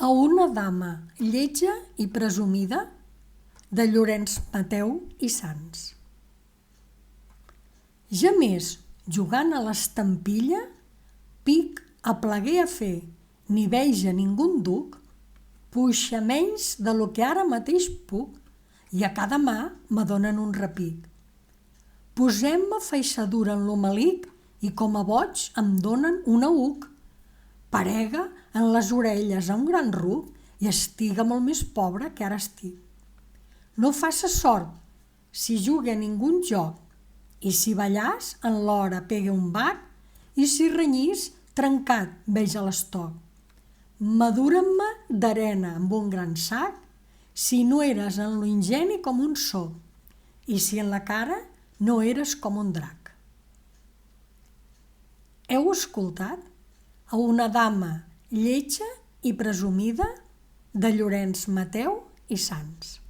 A una dama lletja i presumida, de Llorenç Mateu i Sans. Ja més, jugant a l'estampilla, pic aplegué a fer, ni veja ningú duc, puixa menys de lo que ara mateix puc, i a cada mà m'adonen un repic. Posem-me feixadura en lo melic i com a boig em donen una uc. Parega en les orelles a un gran ruc i estiga molt més pobre que ara estic. No faça sort si jugue a ningun joc, i si ballàs en l'hora pegue un bac, i si renyís trencat veja l'estoc. Maduren-me d'arena amb un gran sac, si no eres en lo ingeni com un soc, i si en la cara no eres com un drac. Heu escoltat A una dama lletja i presumida, de Llorenç Mateu i Sans.